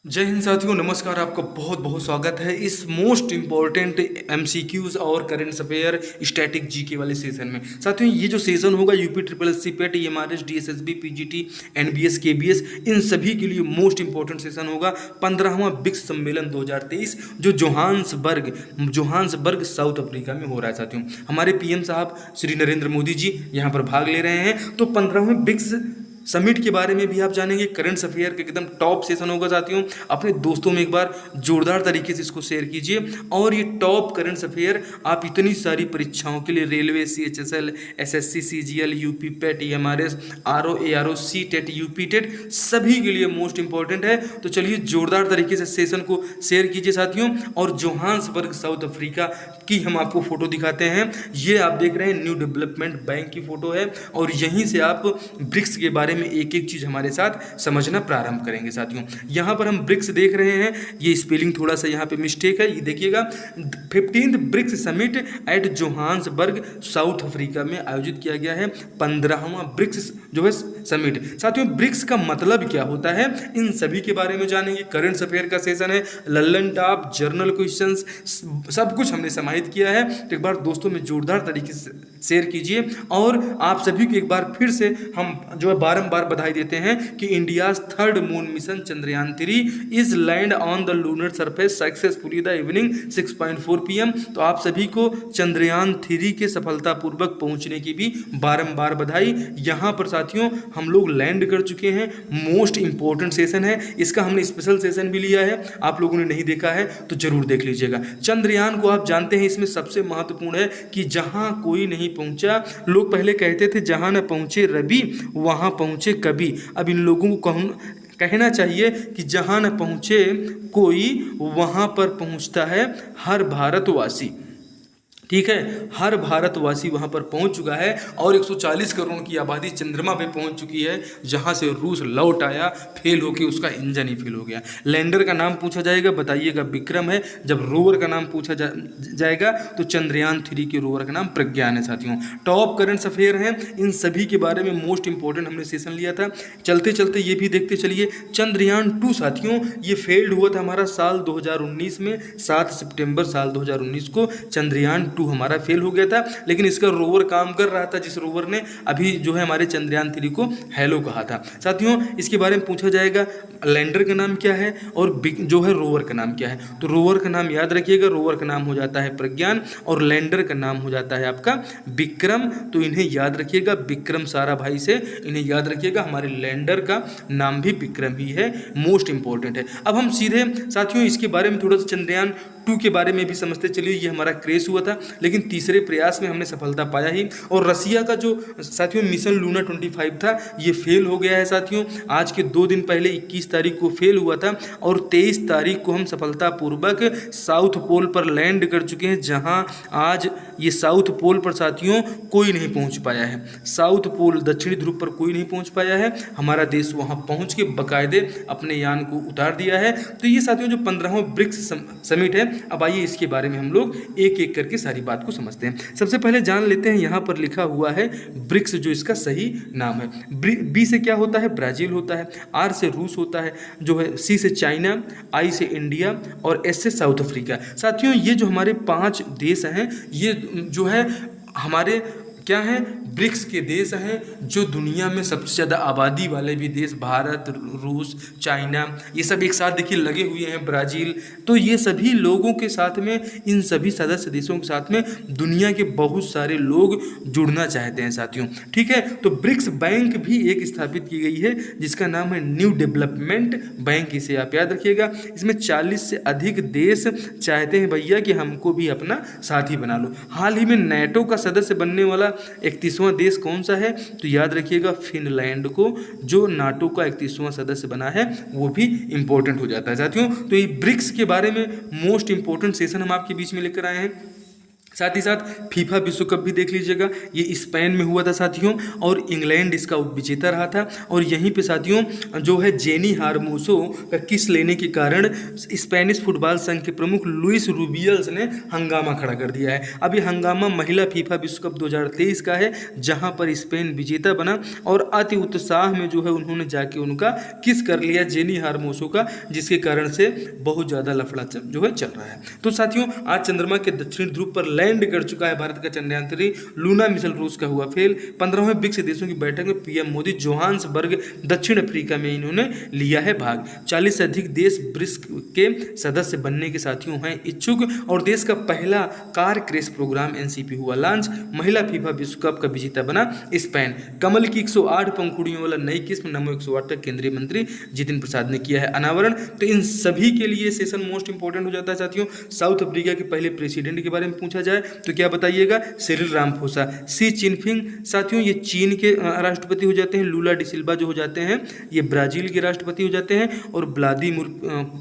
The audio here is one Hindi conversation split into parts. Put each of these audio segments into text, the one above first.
जय हिंद साथियों, नमस्कार। आपका बहुत बहुत स्वागत है इस मोस्ट इम्पॉर्टेंट एमसीक्यूज और करंट अफेयर स्टैटिक जीके वाले सेशन में। साथियों, ये जो सेशन होगा UP triple S C PET, EMRS, DSSB, PGT, NBS, KBS, इन सभी के लिए मोस्ट इंपॉर्टेंट सेशन होगा। 15वां ब्रिक्स सम्मेलन 2023 जो जोहान्सबर्ग साउथ अफ्रीका में हो रहा है। साथियों, हमारे पीएम साहब श्री नरेंद्र मोदी जी यहाँ पर भाग ले रहे हैं। तो 15वें ब्रिक्स समिट के बारे में भी आप जानेंगे। करंट अफेयर के एकदम टॉप सेशन होगा। साथियों, अपने दोस्तों में एक बार जोरदार तरीके से इसको शेयर कीजिए। और ये टॉप करंट अफेयर आप इतनी सारी परीक्षाओं के लिए, railway, CHSL, SSC, CGL, UP PET, EMRS, RO, ARO, C TET, UP TET, सभी के लिए मोस्ट इंपॉर्टेंट है। तो चलिए जोरदार तरीके से सेशन को शेयर कीजिए साथियों। और जोहान्सबर्ग साउथ अफ्रीका की हम आपको फोटो दिखाते हैं। ये आप देख रहे हैं न्यू डेवलपमेंट बैंक की फोटो है। और यहीं से आप ब्रिक्स के बारे में एक एक चीज़ हमारे साथ समझना प्रारंभ करेंगे। साथियों, यहाँ पर हम ब्रिक्स देख रहे हैं, ये स्पेलिंग थोड़ा सा यहाँ पे मिस्टेक है, ये देखिएगा। 15th BRICS summit at Johannesburg South Africa में आयोजित किया गया है 15वां ब्रिक्स जो है समिट। साथियों, ब्रिक्स का मतलब क्या होता है, इन सभी के बारे में जानेंगे। करंट अफेयर का सेशन है, लल्लन टॉप, जर्नल क्वेश्चंस, सब कुछ हमने समाहित किया है। तो एक बार दोस्तों में जोरदार तरीके से शेयर कीजिए। और आप सभी को एक बार फिर से हम जो है बारंबार बधाई देते हैं कि India's third moon mission Chandrayaan 3 is land on the lunar surface successfully the evening 6:4 PM। तो आप सभी को चंद्रयान 3 के सफलतापूर्वक पहुंचने की भी बारंबार बधाई। यहाँ पर साथियों हम लोग लैंड कर चुके हैं। मोस्ट इंपॉर्टेंट सेशन है, इसका हमने स्पेशल सेशन भी लिया है। आप लोगों ने नहीं देखा है तो जरूर देख लीजिएगा। चंद्रयान को आप जानते हैं, इसमें सबसे महत्वपूर्ण है कि जहां कोई नहीं पहुंचा। लोग पहले कहते थे जहां न पहुंचे रवि वहां पहुंचे कभी। अब इन लोगों को कहना चाहिए कि जहां न पहुंचे कोई वहां पर पहुंचता है हर भारतवासी। ठीक है, हर भारतवासी वहां पर पहुंच चुका है। और 140 करोड़ की आबादी चंद्रमा पे पहुंच चुकी है, जहां से रूस लौट आया, फेल होकर उसका इंजन ही फेल हो गया। लैंडर का नाम पूछा जाएगा, बताइएगा विक्रम है। जब रोवर का नाम पूछा जाएगा तो चंद्रयान 3 के रोवर का नाम प्रज्ञान है। साथियों, टॉप करंट अफेयर हैं, इन सभी के बारे में मोस्ट इंपॉर्टेंट हमने सेशन लिया था। चलते चलते ये भी देखते चलिए। चंद्रयान 2 साथियों, ये फेल्ड हुआ था हमारा साल 2019 में। 7 सितंबर साल 2019 को चंद्रयान 2 हमारा फेल हो गया था। लेकिन इसका रोवर काम कर रहा था, जिस रोवर ने अभी जो है हमारे चंद्रयान 3 को हेलो कहा था। साथियों, इसके बारे में पूछा जाएगा लैंडर का नाम क्या है और जो है रोवर का नाम क्या है। तो रोवर का नाम याद रखिएगा, रोवर का नाम हो जाता है प्रज्ञान और लैंडर का नाम हो जाता है आपका विक्रम। तो इन्हें याद रखिएगा, विक्रम साराभाई से इन्हें याद रखिएगा। हमारे लैंडर का नाम भी विक्रम ही है, मोस्ट इंपॉर्टेंट है। अब हम सीधे साथियों इसके बारे में थोड़ा सा चंद्रयान 2 के बारे में भी समझते चलिए। ये हमारा क्रेश हुआ था, लेकिन तीसरे प्रयास में हमने सफलता पाया ही। और रसिया का जो साथियों मिशन लूना 25 था, ये फेल हो गया है। साथियों, आज के 2 दिन पहले 21 तारीख को फेल हुआ था और 23 तारीख को हम सफलतापूर्वक साउथ पोल पर लैंड कर चुके हैं, जहां आज ये साउथ पोल पर साथियों कोई नहीं पहुंच पाया है। साउथ पोल, दक्षिणी ध्रुव पर कोई नहीं पहुंच पाया है। हमारा देश वहां पहुंच के बाकायदे अपने यान को उतार दिया है। तो ये साथियों जो 15वां ब्रिक्स समिट है, अब आइए इसके बारे में हम लोग एक एक करके सारी बात को समझते हैं। सबसे पहले जान लेते हैं, यहाँ पर लिखा हुआ है ब्रिक्स, जो इसका सही नाम है। बी से क्या होता है, ब्राजील होता है। आर से रूस होता है, जो है सी से चाइना, आई से इंडिया और एस से साउथ अफ्रीका। साथियों, ये जो हमारे 5 देश हैं, ये जो है हमारे क्या हैं, ब्रिक्स के देश हैं, जो दुनिया में सबसे ज़्यादा आबादी वाले भी देश, भारत, रूस, चाइना, ये सब एक साथ देखिए लगे हुए हैं, ब्राज़ील। तो ये सभी लोगों के साथ में, इन सभी सदस्य देशों के साथ में दुनिया के बहुत सारे लोग जुड़ना चाहते हैं साथियों। ठीक है, तो ब्रिक्स बैंक भी एक स्थापित की गई है, जिसका नाम है न्यू डेवलपमेंट बैंक। इसे आप याद रखिएगा। इसमें 40 से अधिक देश चाहते हैं भैया कि हमको भी अपना साथी बना लो। हाल ही में नेटो का सदस्य बनने वाला 31वां देश कौन सा है, तो याद रखिएगा फिनलैंड को, जो नाटो का 31वां सदस्य बना है, वो भी इंपॉर्टेंट हो जाता है साथियों। तो ये ब्रिक्स के बारे में मोस्ट इंपॉर्टेंट सेशन हम आपके बीच में लेकर आए हैं। साथ ही साथ फीफा विश्व कप भी देख लीजिएगा, ये स्पेन में हुआ था साथियों, और इंग्लैंड इसका उपविजेता रहा था। और यहीं पे साथियों जो है जेनी हारमोसो का किस लेने के कारण स्पेनिश फुटबॉल संघ के प्रमुख लुइस रूबियल्स ने हंगामा खड़ा कर दिया है। अब ये हंगामा महिला फीफा विश्व कप 2023 का है, जहां पर स्पेन विजेता बना और अति उत्साह में जो है उन्होंने जाके उनका किस कर लिया जेनी हारमोसो का, जिसके कारण से बहुत ज़्यादा लफड़ा जो है चल रहा है। तो साथियों आज चंद्रमा के दक्षिण ध्रुव पर लैंड कर चुका है भारत का चंद्रयान 3 लूना मिशन, रूस का हुआ फेल। 15वें ब्रिक्स देशों की बैठक में पीएम मोदी जोहान्सबर्ग दक्षिण अफ्रीका में इन्होंने लिया है भाग। 40 से अधिक देश ब्रिक्स के सदस्य बनने के साथियों हैं इच्छुक, और देश का पहला कार क्रेश प्रोग्राम एनसीपी हुआ लॉन्च। महिला फीफा विश्व कप का विजेता बना स्पेन। कमल की 108 पंखुड़ियों वाला नई किस्म नमो 108 का केंद्रीय मंत्री जितिन प्रसाद ने किया है अनावरण। तो इन सभी के लिए सेशन मोस्ट इंपोर्टेंट हो जाता है साथियों। साउथ अफ्रीका के पहले प्रेसिडेंट के बारे में पूछा जाए तो क्या बताइएगा, सिरिल रामफोसा। शी चिनफिंग साथियों ये चीन के राष्ट्रपति हो जाते हैं। लूला डिसिल्वा जो हो जाते हैं ये ब्राजील के राष्ट्रपति हो जाते हैं, और व्लादिमीर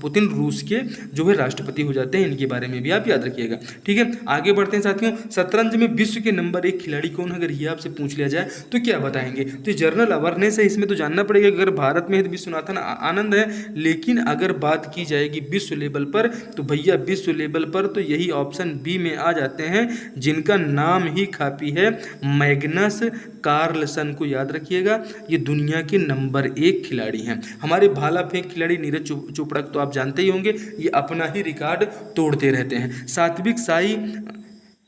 पुतिन रूस के जो है राष्ट्रपति हो जाते हैं। इनके बारे में भी आप याद रखिएगा, ठीक है। आगे बढ़ते हैं साथियों। शतरंज में विश्व के नंबर 1 खिलाड़ी कौन है, अगर ये आपसे पूछ लिया जाए तो क्या बताएंगे। तो जनरल अवेयरनेस है, इसमें तो जानना पड़ेगा। अगर भारत में है तो विश्वनाथन आनंद है, लेकिन अगर बात की जाएगी विश्व लेवल पर तो भैया विश्व लेवल पर तो यही ऑप्शन बी में आ जाते हैं, जिनका नाम ही काफी है, मैग्नस कार्लसन को याद रखिएगा। ये दुनिया के नंबर 1 खिलाड़ी हैं। हमारे भाला फेंक खिलाड़ी नीरज चोपड़ा तो आप जानते ही होंगे, ये अपना ही रिकॉर्ड तोड़ते रहते हैं।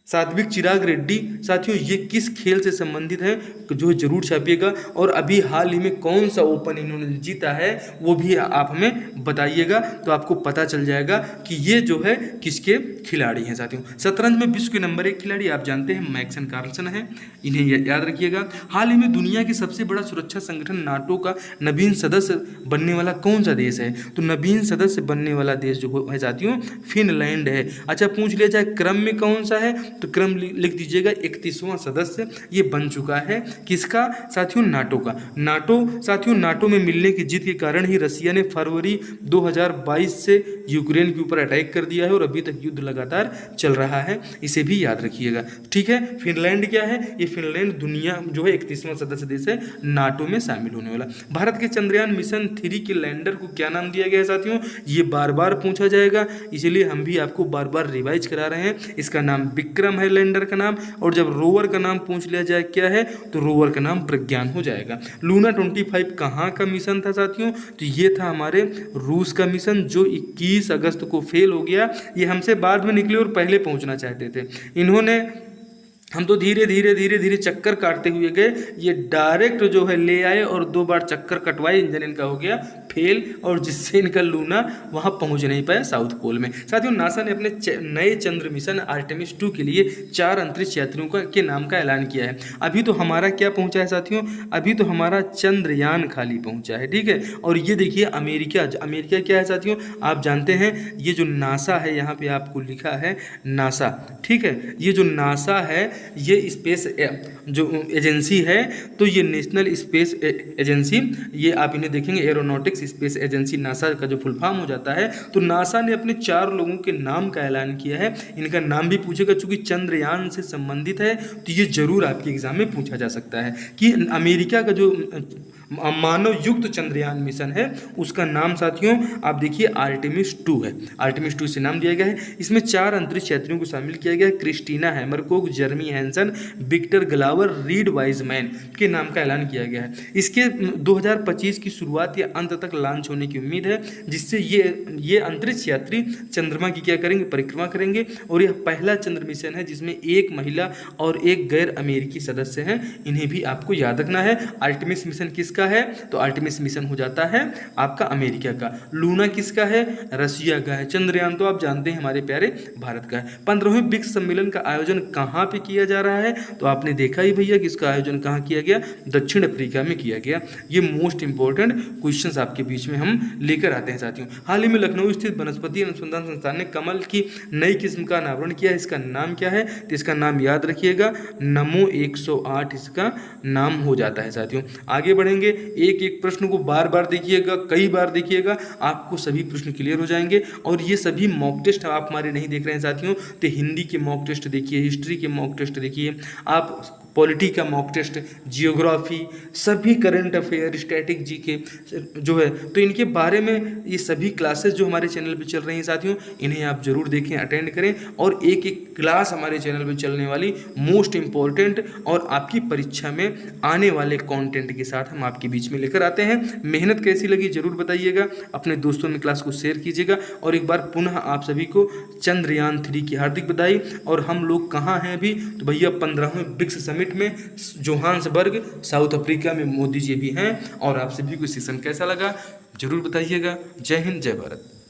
सात्विक चिराग रेड्डी साथियों ये किस खेल से संबंधित है जो जरूर छापिएगा, और अभी हाल ही में कौन सा ओपन इन्होंने जीता है वो भी आप हमें बताइएगा, तो आपको पता चल जाएगा कि ये जो है किसके खिलाड़ी हैं साथियों। शतरंज में विश्व के नंबर 1 खिलाड़ी आप जानते हैं मैग्नस कार्लसन है, इन्हें याद रखिएगा। हाल ही में दुनिया के सबसे बड़ा सुरक्षा संगठन नाटो का नवीन सदस्य बनने वाला कौन सा देश है, तो नवीन सदस्य बनने वाला देश जो है साथियों फिनलैंड है। अच्छा पूछ लिया जाए क्रम में कौन सा है, तो क्रम लिख दीजिएगा 31वां सदस्य ये बन चुका है, किसका साथियों, नाटो का। नाटो साथियों नाटो में मिलने की जीत के कारण ही रसिया ने फरवरी 2022 से यूक्रेन के ऊपर अटैक कर दिया है, और अभी तक युद्ध लगातार चल रहा है, इसे भी याद रखिएगा, ठीक है। फिनलैंड क्या है, ये फिनलैंड दुनिया जो है 31वां सदस्य देश है नाटो में शामिल होने वाला। भारत के चंद्रयान मिशन 3 के लैंडर को क्या नाम दिया गया है साथियों, ये बार बार पूछा जाएगा, इसलिए हम भी आपको बार बार रिवाइज करा रहे हैं। इसका नाम विक्रम है लैंडर का नाम, और जब रोवर का नाम पूछ लिया जाए क्या है, तो रोवर का नाम प्रज्ञान हो जाएगा। लूना 25 कहाँ का मिशन था साथियों, तो ये था हमारे रूस का मिशन, जो 21 अगस्त को फेल हो गया। ये हमसे बाद में निकले और पहले पहुंचना चाहते थे इन्होंने, हम तो धीरे धीरे चक्कर काटते हुए गए, ये डायरेक्ट जो है ले आए और 2 बार चक्कर कटवाए, इंजन इनका हो गया फेल, और जिससे इनका लूना वहाँ पहुँच नहीं पाया साउथ पोल में। साथियों नासा ने अपने नए चंद्र मिशन आर्टेमिस 2 के लिए 4 अंतरिक्ष यात्रियों के नाम का ऐलान किया है। अभी तो हमारा क्या पहुँचा है साथियों, अभी तो हमारा चंद्रयान खाली पहुँचा है, ठीक है। और ये देखिए अमेरिका क्या है साथियों, आप जानते हैं ये जो नासा है, यहाँ पे आपको लिखा है नासा, ठीक है। ये जो नासा है ये स्पेस जो एजेंसी है, तो ये नेशनल स्पेस एजेंसी, ये आप इन्हें देखेंगे एरोनॉटिक्स स्पेस एजेंसी नासा का जो फुल फॉर्म हो जाता है। तो नासा ने अपने 4 लोगों के नाम का ऐलान किया है, इनका नाम भी पूछेगा, चूंकि चंद्रयान से संबंधित है तो ये जरूर आपके एग्जाम में पूछा जा सकता है कि अमेरिका का जो मानव युक्त चंद्रयान मिशन है उसका नाम साथियों आप देखिए आर्टेमिस 2 है। आर्टेमिस 2 से नाम दिया गया है। इसमें 4 अंतरिक्ष यात्रियों को शामिल किया गया है, Christina हैमरकोक, जर्मी Hansen, Victor ग्लावर, Reid Wiseman के नाम का ऐलान किया गया है। इसके 2025 की शुरुआत या अंत तक लॉन्च होने की उम्मीद है, जिससे ये अंतरिक्ष यात्री चंद्रमा की क्या करेंगे, परिक्रमा करेंगे। और यह पहला चंद्र मिशन है जिसमें 1 महिला और 1 गैर अमेरिकी सदस्य हैं, इन्हें भी आपको याद रखना है। आर्टेमिस मिशन किसका है, तो आर्टेमिस मिशन हो जाता है आपका अमेरिका का। लूना किसका है, रसिया का है। चंद्रयान तो आप जानते हैं हमारे प्यारे भारत का है। 15वें ब्रिक्स सम्मेलन का आयोजन कहाँ पे किया जा रहा है, तो आपने देखा ही भैया कि इसका आयोजन कहाँ किया गया, दक्षिण अफ्रीका में किया गया। ये मोस्ट इंपॉर्टेंट क्वेश्चंस आपके बीच में हम लेकर आते हैं साथियों। हाल ही में लखनऊ स्थित वनस्पति अनुसंधान संस्थान ने कमल की नई किस्म का अनावरण किया, इसका नाम क्या है, तो इसका नाम याद रखिएगा नमो 108 इसका नाम हो जाता है साथियों। आगे बढ़ेंगे। एक एक प्रश्न को बार बार देखिएगा, कई बार देखिएगा, आपको सभी प्रश्न क्लियर हो जाएंगे। और ये सभी मॉक टेस्ट आप हमारे नहीं देख रहे हैं साथियों, तो हिंदी के मॉक टेस्ट देखिए, हिस्ट्री के मॉक टेस्ट देखिए, आप पॉलिटी का मॉक टेस्ट, जियोग्राफी, सभी करंट अफेयर, स्टैटिक जीके जो है, तो इनके बारे में ये सभी क्लासेस जो हमारे चैनल पे चल रही हैं साथियों, इन्हें आप जरूर देखें, अटेंड करें। और एक एक क्लास हमारे चैनल पे चलने वाली मोस्ट इम्पॉर्टेंट और आपकी परीक्षा में आने वाले कंटेंट के साथ हम आपके बीच में लेकर आते हैं। मेहनत कैसी लगी जरूर बताइएगा, अपने दोस्तों में क्लास को शेयर कीजिएगा। और एक बार पुनः आप सभी को चंद्रयान 3 की हार्दिक बधाई। और हम लोग कहाँ हैं अभी, तो भैया 15वें ब्रिक्स समिट में जोहान्सबर्ग, साउथ अफ्रीका में मोदी जी भी हैं। और आप सभी को सेशन कैसा लगा जरूर बताइएगा। जय हिंद, जय भारत।